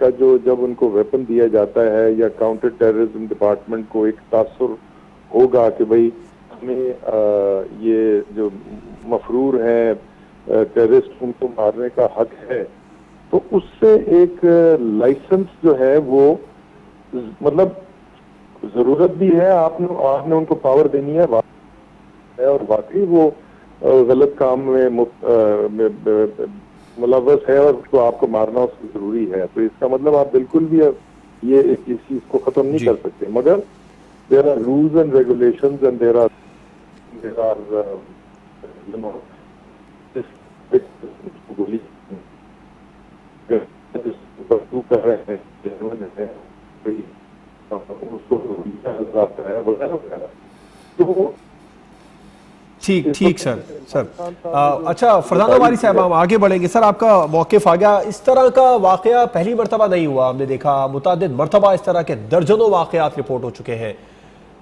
کا جو جب ان کو ویپن دیا جاتا ہے یا کاؤنٹر ٹیررزم ڈپارٹمنٹ کو ایک تاثر ہوگا کہ بھئی ہمیں یہ جو مفرور ہیں ٹیررسٹ ان کو مارنے کا حق ہے، تو اس سے ایک لائسنس جو ہے وہ مطلب ضرورت بھی ہے، آپ نے ان کو پاور دینی ہے اور واقعی وہ غلط کام میں ملوث ہے اور اس کو آپ کو مارنا اس کی ضروری ہے، تو اس کا مطلب آپ بالکل بھی یہ اس چیز کو ختم نہیں کر سکتے، مگر there are rules and regulations and there are گولی کر رہے ہیں اس کو وغیرہ وغیرہ. تو ٹھیک سر اچھا فرزانہ واری صاحب ہم آگے بڑھیں گے. سر آپ کا موقف آ گیا. اس طرح کا واقعہ پہلی مرتبہ نہیں ہوا، ہم نے دیکھا متعدد مرتبہ اس طرح کے درجنوں واقعات رپورٹ ہو چکے ہیں.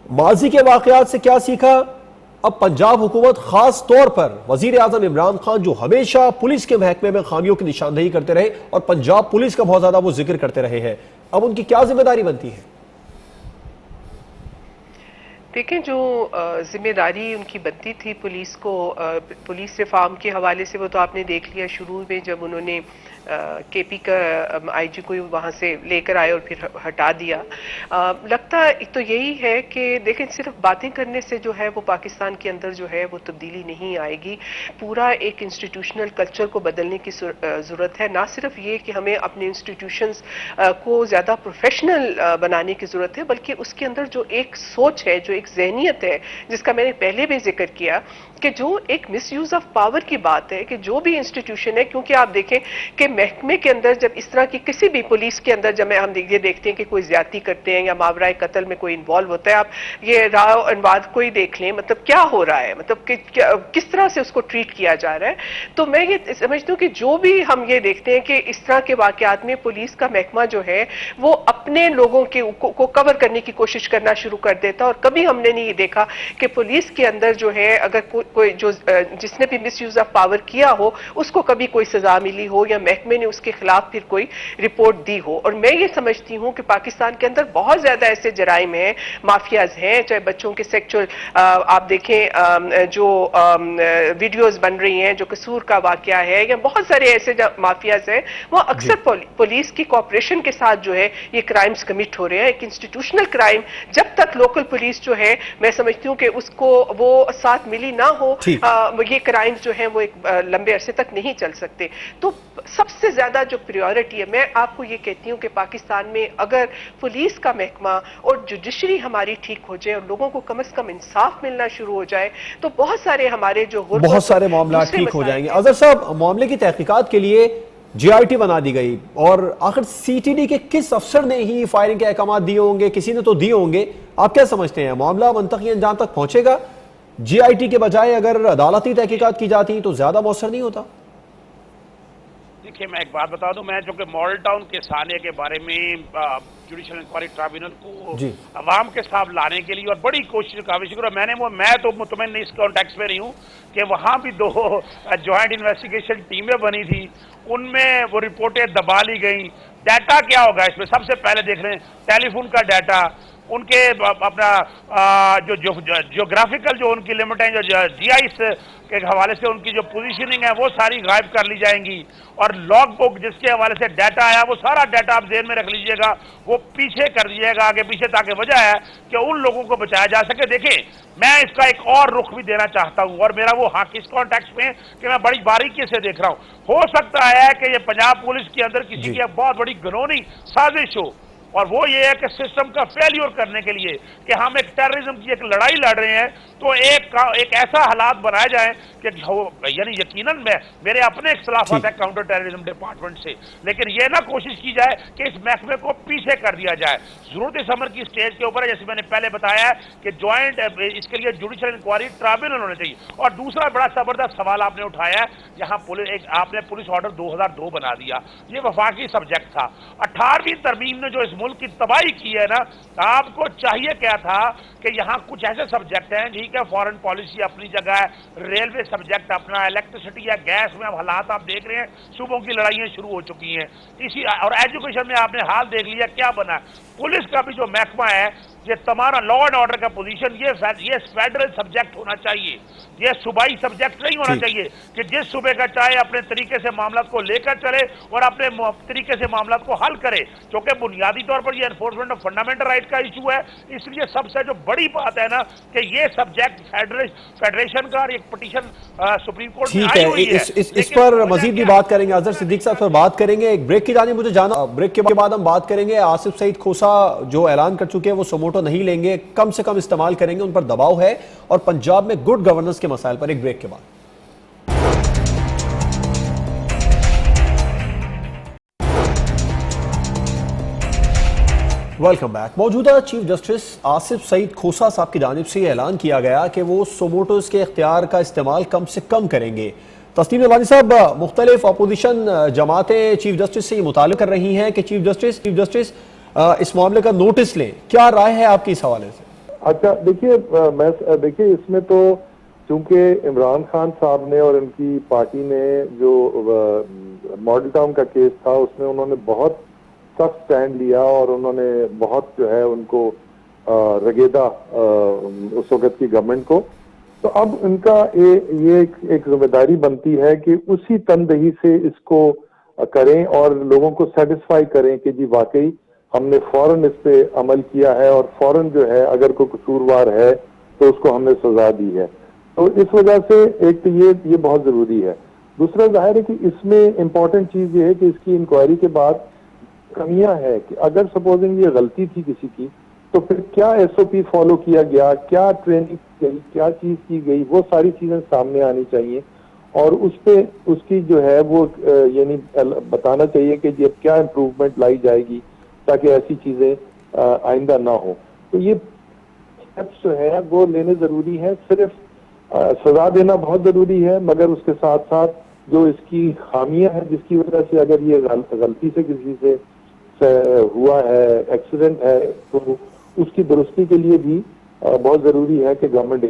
ماضی کے واقعات سے کیا سیکھا؟ اب پنجاب حکومت خاص طور پر وزیر اعظم عمران خان جو ہمیشہ پولیس کے محکمے میں خامیوں کی نشاندہی کرتے رہے اور پنجاب پولیس کا بہت زیادہ وہ ذکر کرتے رہے ہیں، اب ان کی کیا ذمہ داری بنتی ہے؟ دیکھیں جو ذمہ داری ان کی بنتی تھی پولیس کو، پولیس ریفارم کے حوالے سے وہ تو آپ نے دیکھ لیا شروع میں جب انہوں نے کے پی کا آئی جی کو وہاں سے لے کر آئے اور پھر ہٹا دیا. لگتا ایک تو یہی ہے کہ دیکھیں صرف باتیں کرنے سے جو ہے وہ پاکستان کے اندر جو ہے وہ تبدیلی نہیں آئے گی. پورا ایک انسٹیٹیوشنل کلچر کو بدلنے کی ضرورت ہے. نہ صرف یہ کہ ہمیں اپنے انسٹیٹیوشنز کو زیادہ پروفیشنل بنانے کی ضرورت ہے، بلکہ اس کے اندر جو ایک سوچ ہے، جو ایک ذہنیت ہے، جس کا میں نے پہلے بھی ذکر کیا کہ جو ایک مس یوز آف پاور کی بات ہے کہ جو بھی انسٹیٹیوشن ہے، کیونکہ آپ دیکھیں کہ محکمے کے اندر جب اس طرح کی کسی بھی پولیس کے اندر جب ہم یہ دیکھتے ہیں کہ کوئی زیادتی کرتے ہیں یا ماورائے قتل میں کوئی انوالو ہوتا ہے، آپ یہ راؤ انواد کو ہی دیکھ لیں، مطلب کیا ہو رہا ہے، مطلب کہ کس طرح سے اس کو ٹریٹ کیا جا رہا ہے. تو میں یہ سمجھتی ہوں کہ جو بھی ہم یہ دیکھتے ہیں کہ اس طرح کے واقعات میں پولیس کا محکمہ جو ہے وہ اپنے لوگوں کو کور کرنے کی کوشش کرنا شروع کر دیتا، اور کبھی ہم نے نہیں یہ دیکھا کہ پولیس کے اندر جو ہے اگر کوئی جو جس نے بھی مس یوز آف پاور کیا ہو اس کو کبھی کوئی سزا ملی ہو یا محکمے نے اس کے خلاف پھر کوئی رپورٹ دی ہو. اور میں یہ سمجھتی ہوں کہ پاکستان کے اندر بہت زیادہ ایسے جرائم ہیں، مافیاز ہیں، چاہے بچوں کے سیکچول آپ دیکھیں جو ویڈیوز بن رہی ہیں، جو قصور کا واقعہ ہے، یا بہت سارے ایسے مافیاز ہیں، وہ اکثر پولیس کی کوآپریشن کے ساتھ جو ہے یہ کرائمز کمٹ ہو رہے ہیں. ایک انسٹیٹیوشنل کرائم جب تک لوکل پولیس جو ہے میں سمجھتی ہوں کہ اس کو وہ ساتھ ملی نہ ہو، یہ کرائمز جو ہیں وہ ایک لمبے عرصے تک نہیں چل سکتے. تو سب سے زیادہ جو پریورٹی ہے، میں آپ کو یہ کہتی ہوں کہ پاکستان میں اگر پولیس کا محکمہ اور جوڈیشری ہماری ٹھیک ہو جائے اور لوگوں کو کم از کم انصاف ملنا شروع ہو جائے تو بہت سارے ہمارے جو بہت سارے معاملات ٹھیک ہو جائیں گے. اظہر صاحب، معاملے کی تحقیقات کے لیے جی آئی ٹی بنا دی گئی، اور آخر سی ٹی ڈی کے کس افسر نے ہی فائرنگ کے احکامات دیے ہوں گے؟ کسی نے تو دیے ہوں گے. آپ کیا سمجھتے ہیں معاملہ منطقی انجام تک پہنچے گا؟ جی آئی ٹی کے بجائے اگر عدالتی تحقیقات کی جاتی تو زیادہ مؤثر نہیں ہوتا؟ دیکھیے میں ایک بات بتا دوں، میں جو کہ ماڈل ٹاؤن کے سانحے کے بارے میں جوڈیشل انکوائری ٹرائبیونل کو عوام کے ساتھ لانے کے لیے اور بڑی کوشش کا شکر ہے، میں تو مطمئن اس کانٹیکس میں نہیں ہوں کہ وہاں بھی 2 جوائنٹ انویسٹیگیشن ٹیمیں بنی تھی، ان میں وہ رپورٹیں دبا لی گئیں. ڈیٹا کیا ہوگا اس میں؟ سب سے پہلے دیکھ رہے ہیں ٹیلی فون کا ڈیٹا، ان کے اپنا جو جیوگرافیکل جو ان کی لمٹ ہیں، جو جی آئی کے حوالے سے ان کی جو پوزیشننگ ہے وہ ساری غائب کر لی جائیں گی، اور لاگ بک جس کے حوالے سے ڈیٹا آیا وہ سارا ڈیٹا آپ ذہن میں رکھ لیجئے گا، وہ پیچھے کر دیجئے گا آگے پیچھے، تاکہ وجہ ہے کہ ان لوگوں کو بچایا جا سکے. دیکھیں میں اس کا ایک اور رخ بھی دینا چاہتا ہوں، اور میرا وہ حق اس کانٹیکس میں کہ میں بڑی باریکی سے دیکھ رہا ہوں. ہو سکتا ہے کہ یہ پنجاب پولیس کے اندر کسی کی بہت بڑی گھنونی سازش ہو، اور وہ یہ ہے کہ سسٹم کا فیلیور کرنے کے لیے کہ ہم ایک ٹیررزم کی ایک لڑائی لڑ رہے ہیں، تو ایک ایسا حالات بنائے جائیں کہ یعنی یقیناً میرے اپنے اختلافات ہیں کاؤنٹر ٹیررزم ڈپارٹمنٹ سے، لیکن یہ نہ کوشش کی جائے کہ اس محکمے کو پیچھے کر دیا جائے. ضرورت اس امر کی سٹیج کے اوپر ہے، جیسے میں نے پہلے بتایا ہے کہ جوائنٹ اس کے لیے جوڈیشل انکوائری ٹرائبیونل ہونا چاہیے. اور دوسرا بڑا زبردست سوال آپ نے اٹھایا ہے، جہاں آپ نے پولیس آرڈر 2002 بنا دیا، یہ وفاقی سبجیکٹ تھا. 18ویں ترمیم نے جو اس ملک کی تباہی کی ہے نا، آپ کو چاہیے کیا تھا کہ یہاں کچھ ایسے سبجیکٹ ہیں ٹھیک ہے فارن پالیسی اپنی جگہ ہے, ریلوے سبجیکٹ اپنا, الیکٹریسٹی یا گیس میں اب حالات آپ دیکھ رہے ہیں, صوبوں کی لڑائیاں شروع ہو چکی ہیں. اسی اور ایجوکیشن میں آپ نے حال دیکھ لیا کیا بنا. پولیس کا بھی جو محکمہ ہے, یہ تمہارا لا اینڈ آرڈر کا پوزیشن یہ فیڈرل سبجیکٹ ہونا چاہیے, یہ صوبائی سبجیکٹ نہیں ہونا چاہیے کہ جس صوبے کا چاہے اپنے طریقے سے معاملات کو لے کر چلے اور اپنے طریقے سے معاملات کو حل کرے, کیونکہ بنیادی طور پر یہ انفورسمنٹ آف فنڈامنٹل رائٹ کا ایشو ہے. اس لیے سب سے جو بڑی بات ہے نا کہ یہ سبجیکٹ فیڈریشن کا اور ایک پٹیشن سپریم کورٹ میں آئی ہوئی ہے. اس پر مزید بھی بات کریں گے, اظہر صدیق صاحب پر بات کریں گے. ایک بریک کی جانب مجھے جانا, بریک کے بعد ہم بات کریں گے. آصف سعید کھوسا جو اعلان کر چکے ہیں وہ سموٹو نہیں لیں گے, کم سے کم استعمال کریں گے, ان پر دباؤ ہے, اور پنجاب میں گڈ گورننس کے مسائل پر. ایک بریک کے بعد ویلکم بیک. موجودہ چیف جسٹس آصف سعید کھوسا صاحب کی جانب سے یہ اعلان کیا گیا کہ وہ سوموٹوز کے اختیار کا استعمال کم سے کم کریں گے. تسنیم نعمانی صاحب, مختلف اپوزیشن جماعتیں چیف جسٹس سے یہ مطالبہ کر رہی ہیں کہ چیف جسٹس اس معاملے کا نوٹس لیں. کیا رائے ہے آپ کی اس حوالے سے؟ اچھا دیکھیے اس میں تو چونکہ عمران خان صاحب نے اور ان کی پارٹی نے جو ماڈل ٹاؤن کا کیس تھا اس میں انہوں نے بہت سخت سٹینڈ لیا اور انہوں نے بہت جو ہے ان کو رگیدا اس وقت کی گورنمنٹ کو. تو اب ان کا یہ ایک ذمہ داری بنتی ہے کہ اسی تندہی سے اس کو کریں اور لوگوں کو سیٹسفائی کریں کہ جی واقعی ہم نے فوراً اس پہ عمل کیا ہے اور فوراً جو ہے اگر کوئی قصوروار ہے تو اس کو ہم نے سزا دی ہے. تو اس وجہ سے ایک تو یہ بہت ضروری ہے. دوسرا ظاہر ہے کہ اس میں امپورٹنٹ چیز یہ ہے کہ اس کی انکوائری کے بعد کمیاں ہے کہ اگر سپوزنگ یہ غلطی تھی کسی کی تو پھر کیا ایس او پی فالو کیا گیا, کیا ٹریننگ گئی, کیا چیز کی گئی, وہ ساری چیزیں سامنے آنی چاہیے اور اس پہ اس کی جو ہے وہ یعنی بتانا چاہیے کہ جی اب کیا امپروومنٹ لائی جائے گی تاکہ ایسی چیزیں آئندہ نہ ہو. تو یہ اسٹیپس جو ہے وہ لینے ضروری ہیں. صرف سزا دینا بہت ضروری ہے مگر اس کے ساتھ ساتھ جو اس کی خامیاں ہیں جس کی وجہ سے اگر یہ غلطی سے کسی سے ہوا ہے, ایکسیڈنٹ ہے, تو اس کی درستی کے لیے بھی بہت ضروری ہے کہ گورنمنٹ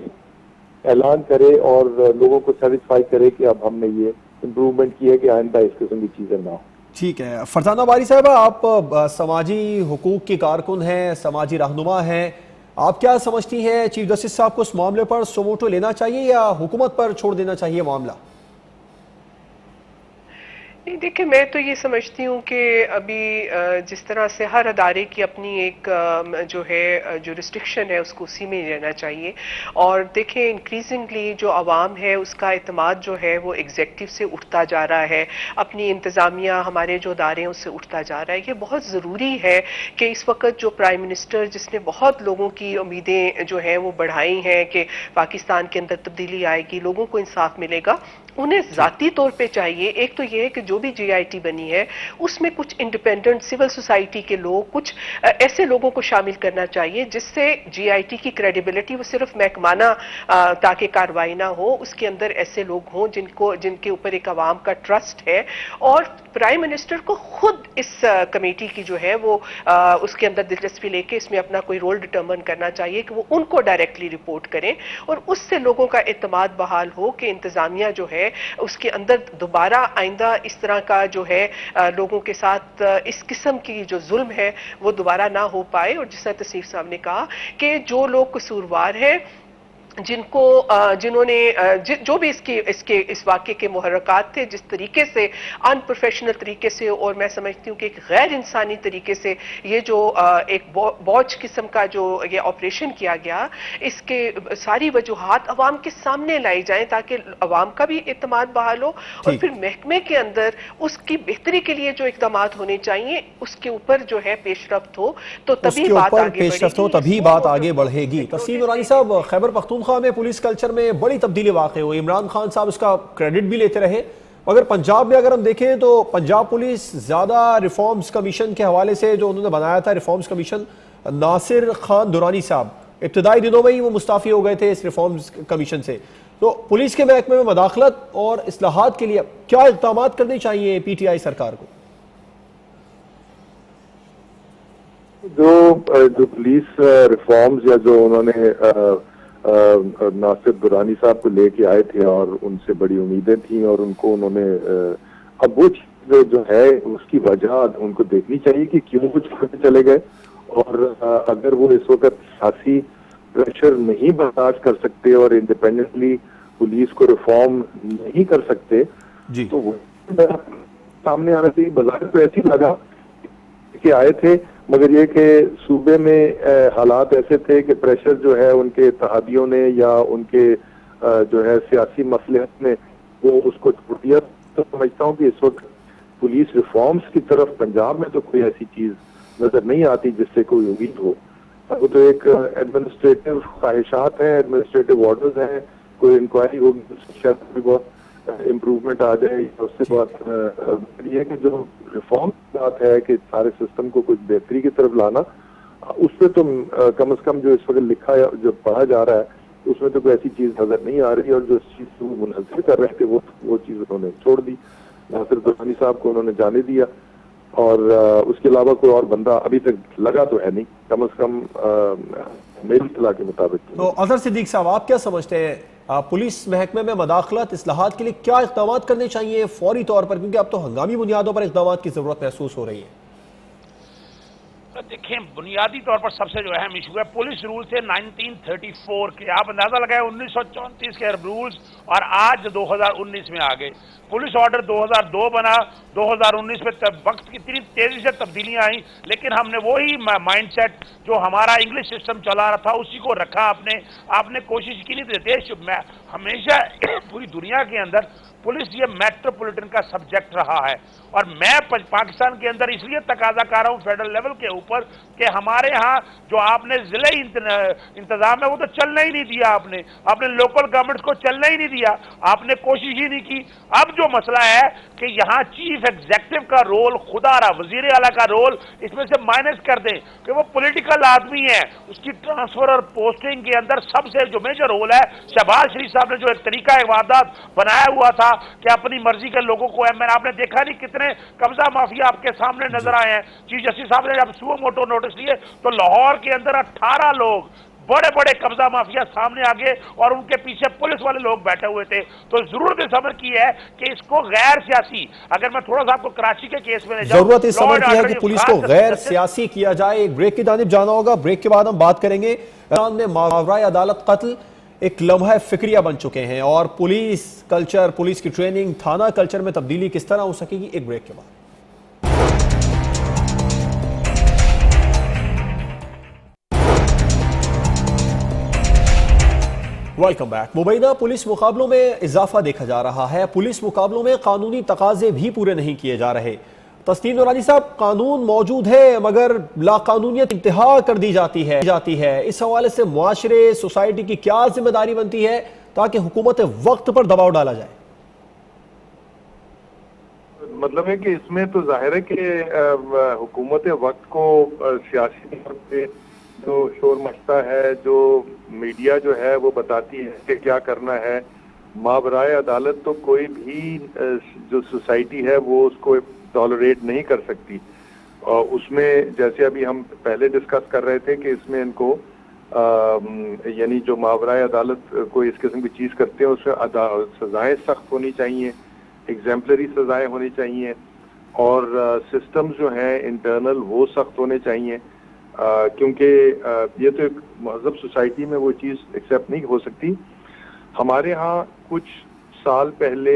اعلان کرے اور لوگوں کو سیٹسفائی کرے کہ اب ہم نے یہ امپروومنٹ کی ہے کہ آئندہ اس قسم کی چیزیں نہ ہو. ٹھیک ہے. فرزانہ باری صاحبہ, آپ سماجی حقوق کی کارکن ہیں, سماجی رہنما ہیں, آپ کیا سمجھتی ہیں چیف جسٹس صاحب کو اس معاملے پر سوموٹو لینا چاہیے یا حکومت پر چھوڑ دینا چاہیے معاملہ؟ دیکھیں, میں تو یہ سمجھتی ہوں کہ ابھی جس طرح سے ہر ادارے کی اپنی ایک جو ہے جو ریسٹرکشن ہے اس کو اسی میں رہنا چاہیے. اور دیکھیں انکریزنگلی جو عوام ہے اس کا اعتماد جو ہے وہ ایگزیکٹو سے اٹھتا جا رہا ہے, اپنی انتظامیہ ہمارے جو ادارے ہیں اس سے اٹھتا جا رہا ہے. یہ بہت ضروری ہے کہ اس وقت جو پرائم منسٹر جس نے بہت لوگوں کی امیدیں جو ہیں وہ بڑھائی ہیں کہ پاکستان کے اندر تبدیلی آئے گی, لوگوں کو انصاف ملے گا, انہیں ذاتی طور پہ چاہیے ایک تو یہ ہے کہ جو بھی جی آئی ٹی بنی ہے اس میں کچھ انڈیپینڈنٹ سول سوسائٹی کے لوگ, کچھ ایسے لوگوں کو شامل کرنا چاہیے جس سے جی آئی ٹی کی کریڈیبلٹی وہ صرف محکمانہ تاکہ کاروائی نہ ہو, اس کے اندر ایسے لوگ ہوں جن کے اوپر ایک عوام کا ٹرسٹ ہے. اور پرائم منسٹر کو خود اس کمیٹی کی جو ہے وہ اس کے اندر دلچسپی لے کے اس میں اپنا کوئی رول ڈٹرمن کرنا چاہیے کہ وہ ان کو ڈائریکٹلی رپورٹ کریں اور اس سے لوگوں کا اعتماد بحال ہو کہ انتظامیہ جو ہے اس کے اندر دوبارہ آئندہ اس طرح کا جو ہے لوگوں کے ساتھ اس قسم کی جو ظلم ہے وہ دوبارہ نہ ہو پائے. اور جس طرح تصریف صاحب نے کہا کہ جو لوگ قصوروار ہیں, جنہوں نے جو بھی اس واقعے کے محرکات تھے, جس طریقے سے ان پروفیشنل طریقے سے اور میں سمجھتی ہوں کہ ایک غیر انسانی طریقے سے یہ جو ایک بوچ قسم کا جو یہ آپریشن کیا گیا, اس کے ساری وجوہات عوام کے سامنے لائی جائیں تاکہ عوام کا بھی اعتماد بحال ہو اور پھر محکمے کے اندر اس کی بہتری کے لیے جو اقدامات ہونے چاہیے اس کے اوپر جو ہے پیش رفت ہو تو تبھی بات آگے بڑھے گی. تسنیم نعمانی صاحب, خیبر پختونخوا میں پولیس کلچر میں بڑی تبدیلی واقع ہوئی. عمران خان صاحب اس کا کریڈٹ بھی لیتے رہے, مگر پنجاب میں اگر ہم دیکھیں تو پنجاب پولیس زیادہ ریفارمز کمیشن کے حوالے سے جو انہوں نے بنایا تھا, ریفارمز کمیشن, ناصر خان درانی صاحب ابتدائی دنوں میں ہی وہ مستعفی ہو گئے تھے اس ریفارمز کمیشن سے. تو پولیس کے محکمے میں مداخلت اور اصلاحات کے لیے کیا اقدامات کرنے چاہیے پی ٹی آئی سرکار کو؟ جو پولیس ریفارمز یا جو انہوں نے ناصر درانی صاحب کو لے کے آئے تھے اور ان سے بڑی امیدیں تھیں اور ان کو انہوں نے اب وہ چیز جو ہے اس کی وجہ ان کو دیکھنی چاہیے کہ کیوں کچھ چلے گئے، اور اگر وہ اس وقت سیاسی پریشر نہیں برداشت کر سکتے اور انڈیپینڈنٹلی پولیس کو ریفارم نہیں کر سکتے جی تو وہ سامنے آنا چاہیے۔ بظاہر تو ایسی لگا کہ آئے تھے، مگر یہ کہ صوبے میں حالات ایسے تھے کہ پریشر جو ہے ان کے اتحادیوں نے یا ان کے جو ہے سیاسی مصلحت نے وہ اس کو چھوڑ دیا۔ تو سمجھتا ہوں کہ اس وقت پولیس ریفارمز کی طرف پنجاب میں تو کوئی ایسی چیز نظر نہیں آتی جس سے کوئی امید ہو۔ وہ تو ایک ایڈمنسٹریٹو خواہشات ہیں، ایڈمنسٹریٹو آرڈرز ہیں، کوئی انکوائری ہوگی شاید بھی بہت امپروومنٹ آ جائے۔ اس سے بات یہ ہے کہ جو ریفارم کی بات ہے کہ سارے سسٹم کو کچھ بہتری کی طرف لانا، اس پہ تو کم از کم جو اس وقت لکھا ہے جو پڑھا جا رہا ہے اس میں تو کوئی ایسی چیز نظر نہیں آ رہی، اور جو اس چیز کو منحصر کر رہے تھے وہ چیز انہوں نے چھوڑ دی۔ ناصر درانی صاحب کو انہوں نے جانے دیا، اور اس کے علاوہ کوئی اور بندہ ابھی تک لگا تو ہے نہیں، کم از کم میری اطلاع کے مطابق۔ تو اظہر صدیق صاحب، آپ کیا سمجھتے ہیں پولیس محکمے میں مداخلت اصلاحات کے لیے کیا اقدامات کرنے چاہیے فوری طور پر، کیونکہ اب تو ہنگامی بنیادوں پر اقدامات کی ضرورت محسوس ہو رہی ہے؟ دیکھیں، بنیادی طور پر سب سے جو اہم ایشو ہے پولیس رول سے 1934 کے، آپ اندازہ لگائیں 1934 کے رولز اور آج 2019 میں آ گئے۔ پولیس آرڈر 2002 بنا، 2019 میں وقت کی اتنی تیزی سے تبدیلیاں آئیں، لیکن ہم نے وہی مائنڈ سیٹ جو ہمارا انگلش سسٹم چلا رہا تھا اسی کو رکھا۔ آپ نے کوشش کی نہیں دیتے، ہمیشہ پوری دنیا کے اندر پولیس یہ میٹروپولیٹن کا سبجیکٹ رہا ہے، اور میں پاکستان کے اندر اس لیے تقاضا کر رہا ہوں فیڈرل لیول کے اوپر کہ ہمارے ہاں جو آپ نے ضلعی انتظام ہے وہ تو چلنا ہی نہیں دیا، آپ نے لوکل گورنمنٹ کو چلنا ہی نہیں دیا، آپ نے کوشش ہی نہیں کی۔ اب جو مسئلہ ہے کہ یہاں چیف ایگزیکٹو کا رول، خدا رہا وزیر اعلیٰ کا رول اس میں سے مائنس کر دیں کہ وہ پولیٹیکل آدمی ہے، اس کی ٹرانسفر اور پوسٹنگ کے اندر سب سے جو میجر رول ہے شہباز شریف صاحب نے جو ایک طریقہ واردات بنایا ہوا تھا کہ اپنی مرضی کے لوگوں کو آپ نے دیکھا نہیں کتنے قبضہ مافیا آپ کے سامنے نظر آئے ہیں۔ چیف جسٹس صاحب نے جب سو موٹو نوٹس لیے تو لاہور کے اندر 18 لوگ بڑے بڑے قبضہ مافیا سامنے آگے اور ان کے پیچھے پولیس والے لوگ بیٹھے ہوئے تھے۔ تو ضرورت اس امر کی ہے کہ اس کو غیر سیاسی، اگر میں تھوڑا سا آپ کو کراچی کے کیس میں ضرورت اس امر کی ہے کہ پولیس کو غیر سیاسی کیا جائے۔ ایک بریک کی جانب جانا ہوگا، بریک کے بعد ہم بات کریں گے۔ میں ماورائے عدالت قتل ایک لمحہ فکریہ بن چکے ہیں، اور پولیس کلچر، پولیس کی ٹریننگ، تھانہ کلچر میں تبدیلی کس طرح ہو سکے گی، ایک بریک کے بعد۔ Welcome back. مبینہ پولیس مقابلوں میں اضافہ دیکھا جا رہا ہے، پولیس مقابلوں میں قانونی تقاضے بھی پورے نہیں کیے جا رہے۔ تسنیم نورانی صاحب، قانون موجود ہے مگر لا قانونیت انتہا کر دی جاتی ہے، اس حوالے سے معاشرے، سوسائٹی کی کیا ذمہ داری بنتی ہے تاکہ حکومت وقت پر دباؤ ڈالا جائے؟ مطلب ہے کہ اس میں تو ظاہر ہے کہ حکومت وقت کو سیاسی طور پہ جو شور مچتا ہے، جو میڈیا جو ہے وہ بتاتی ہے کہ کیا کرنا ہے، ماورائے عدالت تو کوئی بھی جو سوسائٹی ہے وہ اس کو ٹالریٹ نہیں کر سکتی، اور اس میں جیسے ابھی ہم پہلے ڈسکس کر رہے تھے کہ اس میں ان کو یعنی جو ماورائے عدالت کوئی اس قسم کی چیز کرتے ہیں اس میں سزائیں سخت ہونی چاہیے، ایگزیمپلری سزائیں ہونی چاہیے، اور سسٹمز جو ہیں انٹرنل وہ سخت ہونے چاہیے، کیونکہ یہ تو ایک مہذب سوسائٹی میں وہ چیز ایکسیپٹ نہیں ہو سکتی۔ ہمارے ہاں کچھ سال پہلے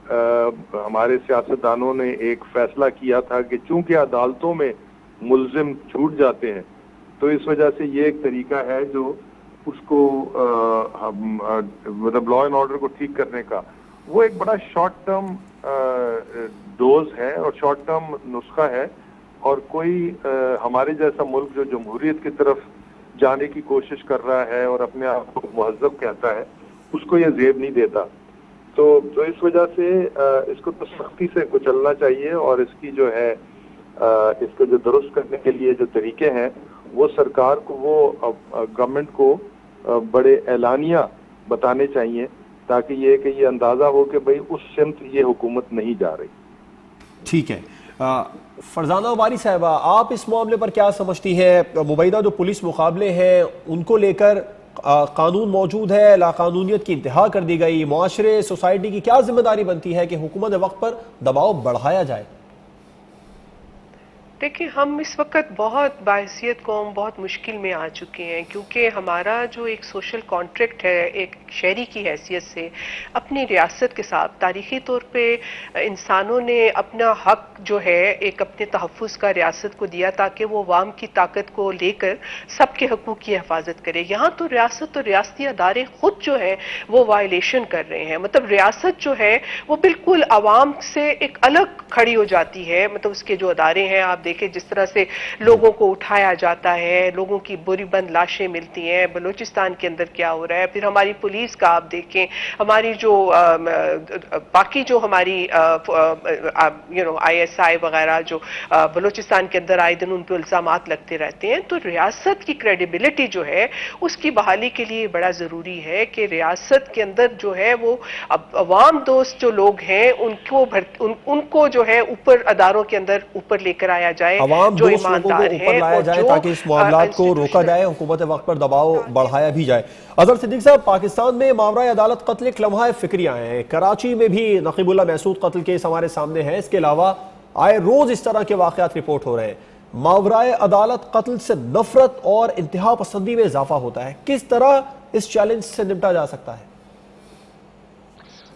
ہمارے سیاستدانوں نے ایک فیصلہ کیا تھا کہ چونکہ عدالتوں میں ملزم چھوٹ جاتے ہیں تو اس وجہ سے یہ ایک طریقہ ہے جو اس کو مطلب لا اینڈ آرڈر کو ٹھیک کرنے کا، وہ ایک بڑا شارٹ ٹرم ڈوز ہے اور شارٹ ٹرم نسخہ ہے، اور کوئی ہمارے جیسا ملک جو جمہوریت کی طرف جانے کی کوشش کر رہا ہے اور اپنے آپ کو مہذب کہتا ہے اس کو یہ زیب نہیں دیتا۔ تو اس وجہ سے اس کو تو سختی سے کچلنا چاہیے، اور اس کی جو ہے اس کو جو درست کرنے کے لیے جو طریقے ہیں وہ سرکار کو، وہ گورنمنٹ کو بڑے اعلانیہ بتانے چاہیے تاکہ یہ کہ یہ اندازہ ہو کہ بھئی اس سمت یہ حکومت نہیں جا رہی۔ ٹھیک ہے، فرزانہ باری صاحبہ، آپ اس معاملے پر کیا سمجھتی ہے؟ مبینہ جو پولیس مقابلے ہیں ان کو لے کر قانون موجود ہے، لاقانونیت کی انتہا کر دی گئی، معاشرے سوسائٹی کی کیا ذمہ داری بنتی ہے کہ حکومت وقت پر دباؤ بڑھایا جائے؟ دیکھیں، ہم اس وقت بہت باحثیت قوم بہت مشکل میں آ چکے ہیں، کیونکہ ہمارا جو ایک سوشل کانٹریکٹ ہے ایک شہری کی حیثیت سے اپنی ریاست کے ساتھ تاریخی طور پہ انسانوں نے اپنا حق جو ہے ایک اپنے تحفظ کا ریاست کو دیا تاکہ وہ عوام کی طاقت کو لے کر سب کے حقوق کی حفاظت کرے۔ یہاں تو ریاست اور ریاستی ادارے خود جو ہے وہ وائلیشن کر رہے ہیں، مطلب ریاست جو ہے وہ بالکل عوام سے ایک الگ کھڑی ہو جاتی ہے، مطلب اس کے جو ادارے ہیں آپ دیکھیں جس طرح سے لوگوں کو اٹھایا جاتا ہے، لوگوں کی بری بند لاشیں ملتی ہیں، بلوچستان کے اندر کیا ہو رہا ہے، پھر ہماری پولیس کا آپ دیکھیں، ہماری جو باقی جو ہماری ISI وغیرہ جو بلوچستان کے اندر آئے دن ان پہ الزامات لگتے رہتے ہیں، تو ریاست کی کریڈیبلٹی جو ہے اس کی بحالی کے لیے بڑا ضروری ہے کہ ریاست کے اندر جو ہے وہ عوام دوست جو لوگ ہیں ان کو جو ہے اوپر اداروں کے اندر اوپر لے کر آیا جائے، عوام جو دوست لوگوں کو ایماندار اوپر ہیں لایا اور جائے جو تاکہ اس معاملات کو روکا جائے، حکومت وقت پر دباؤ بڑھایا بھی جائے۔ اظہر صدیق صاحب، پاکستان میں ماورائے عدالت قتل ایک لمحہ فکریاں ہیں، کراچی میں بھی نقیب اللہ محسود قتل کیس ہمارے سامنے ہے، اس کے علاوہ آئے روز اس طرح کے واقعات رپورٹ ہو رہے ہیں۔ ماورائے عدالت قتل سے نفرت اور انتہا پسندی میں اضافہ ہوتا ہے، کس طرح اس چیلنج سے نمٹا جا سکتا ہے؟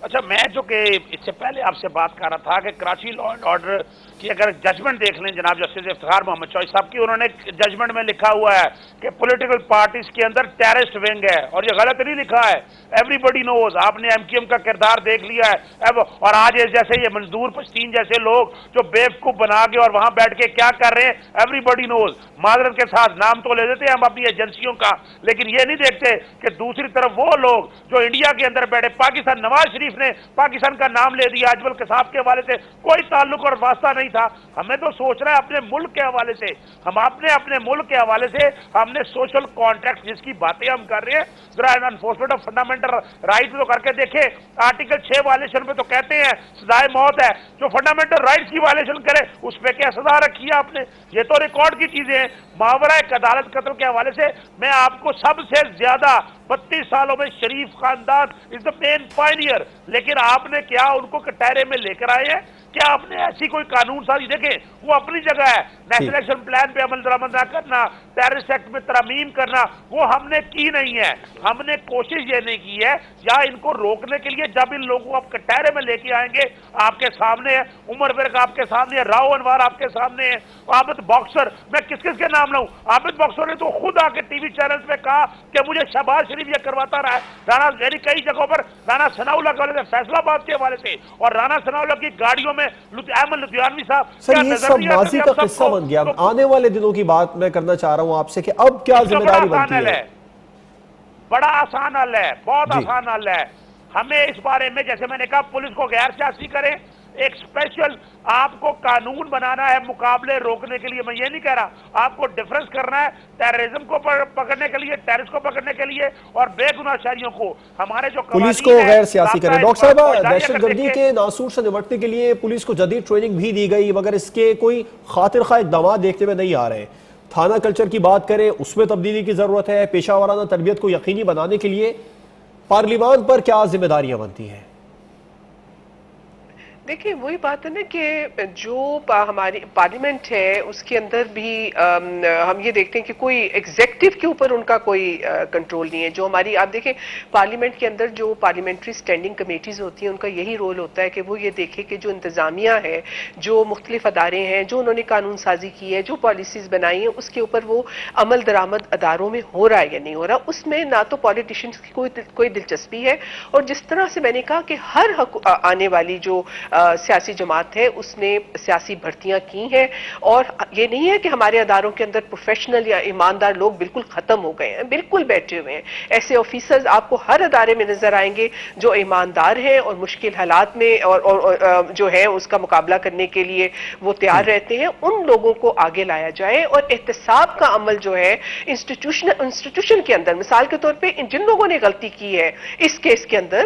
اچھا، میں جو کہ اس سے پہلے آپ سے بات کر رہا تھا کہ کراچی لا اینڈ آرڈر کی اگر ججمنٹ دیکھ لیں جناب جسٹس افتخار محمد چوہدری صاحب کی، انہوں نے ججمنٹ میں لکھا ہوا ہے کہ پولیٹیکل پارٹیز کے اندر ٹیررسٹ ونگ ہے، اور یہ غلط نہیں لکھا ہے، ایوری بڈی نوز۔ آپ نے MQM کا کردار دیکھ لیا ہے، اور آج جیسے یہ منظور پشتین جیسے لوگ جو بیوقوف بنا کے اور وہاں بیٹھ کے کیا کر رہے ہیں، ایوری بڈی نوز۔ معذرت کے ساتھ نام تو لے دیتے ہیں ہم اپنی ایجنسیوں کا، لیکن یہ نہیں دیکھتے کہ دوسری طرف وہ لوگ جو انڈیا کے اندر بیٹھے، پاکستان، نواز شریف نے پاکستان کا نام لے دیا، اجمل قصاب کے حوالے سے کوئی تعلق اور واسطہ نہیں تھا۔ ہمیں تو سوچنا ہے اپنے ملک کے حوالے سے، ہم اپنے ملک کے حوالے سے ہم نے سوشل کانٹریکٹ جس کی باتیں ہم کر رہے ہیں، ذرا انفورسمنٹ آف فنڈامنٹل رائٹ تو کر کے دیکھیں۔ آرٹیکل 6 وائلیشن پہ تو کہتے ہیں سزائے موت ہے، جو فنڈامنٹل رائٹس کی وائلیشن کرے اس پہ کیا سزا رکھی ہے آپ نے؟ یہ تو ریکارڈ کی چیزیں ہیں۔ ماورائے عدالت قتل کے حوالے سے میں آپ کو سب سے زیادہ 32 سالوں میں شریف خاندان از دا مین پائنیئر، لیکن آپ نے کیا ان کو کٹہرے میں لے کر آئے ہیں؟ کیا آپ نے ایسی کوئی قانون سازی؟ دیکھیں وہ اپنی جگہ ہے، نیشنل ایکشن پلان پہ عمل درآمد نہ کرنا، ٹیررسٹ ایکٹ میں ترامیم کرنا، وہ ہم نے کی نہیں ہے۔ ہم نے کوشش یہ نہیں کی ہے یا ان کو روکنے کے لیے جب ان لوگوں کو آپ کٹہرے میں لے کے آئیں گے، آپ کے سامنے ہے عمر ورق، آپ کے سامنے ہے راؤ انوار، آپ کے سامنے ہے عابد باکسر، میں کس کس کے نام لوں؟ عابد باکسر نے تو خود آ کے ٹی وی چینلز پہ کہا کہ مجھے شہباز شریف یہ کرواتا رہا ہے، رانا یعنی کئی جگہوں پر رانا ثناء اللہ کے حوالے سے، فیصل آباد کے حوالے سے، اور رانا ثناء اللہ کی گاڑیوں میں احمد لدھیانوی صاحب سر یہ سب ماضی کا قصہ بن گیا، آنے والے دنوں کی بات میں کرنا چاہ رہا ہوں آپ سے کہ اب کیا ذمہ داری بنتی ہے؟ بڑا آسان حل ہے، بہت آسان حل ہے۔ ہمیں اس بارے میں جیسے میں نے کہا پولیس کو غیر سیاسی کریں، ایک سپیشل آپ کو قانون بنانا ہے مقابلے روکنے کے لیے۔ میں یہ نہیں کہہ رہا، آپ کو ڈیفرنس کرنا ہے ٹیررزم کو پکڑنے کے لیے، ٹیررسٹ کو پکڑنے کے لیے، اور بے گناہ شہریوں کو۔ ہمارے جو پولیس کو غیر سیاسی کریں۔ ڈاکٹر صاحب، دہشت گردی کے ناسور سے نمٹنے کے لیے پولیس کو جدید ٹریننگ بھی دی گئی، مگر اس کے کوئی خاطر خواہ اقدامات دیکھتے ہوئے نہیں آ رہے۔ تھانہ کلچر کی بات کریں، اس میں تبدیلی کی ضرورت ہے۔ پیشہ ورانہ تربیت کو یقینی بنانے کے لیے پارلیمان پر کیا ذمہ داریاں بنتی ہیں؟ دیکھیں وہی بات ہے نا کہ جو ہماری پارلیمنٹ ہے اس کے اندر بھی ہم یہ دیکھتے ہیں کہ کوئی ایگزیکٹو کے اوپر ان کا کوئی کنٹرول نہیں ہے۔ جو ہماری آپ دیکھیں پارلیمنٹ کے اندر جو پارلیمنٹری سٹینڈنگ کمیٹیز ہوتی ہیں ان کا یہی رول ہوتا ہے کہ وہ یہ دیکھے کہ جو انتظامیہ ہے، جو مختلف ادارے ہیں، جو انہوں نے قانون سازی کی ہے، جو پالیسیز بنائی ہیں، اس کے اوپر وہ عمل درآمد اداروں میں ہو رہا ہے یا نہیں ہو رہا۔ اس میں نہ تو پالیٹیشنز کی کوئی دلچسپی ہے، اور جس طرح سے میں نے کہا کہ ہر آنے والی جو سیاسی جماعت ہے اس نے سیاسی بھرتیاں کی ہیں، اور یہ نہیں ہے کہ ہمارے اداروں کے اندر پروفیشنل یا ایماندار لوگ بالکل ختم ہو گئے ہیں، بالکل بیٹھے ہوئے ہیں۔ ایسے آفیسرز آپ کو ہر ادارے میں نظر آئیں گے جو ایماندار ہیں اور مشکل حالات میں اور جو ہے اس کا مقابلہ کرنے کے لیے وہ تیار رہتے ہیں۔ ان لوگوں کو آگے لایا جائے، اور احتساب کا عمل جو ہے انسٹیٹیوشن کے اندر، مثال کے طور پہ جن لوگوں نے غلطی کی ہے اس کیس کے اندر،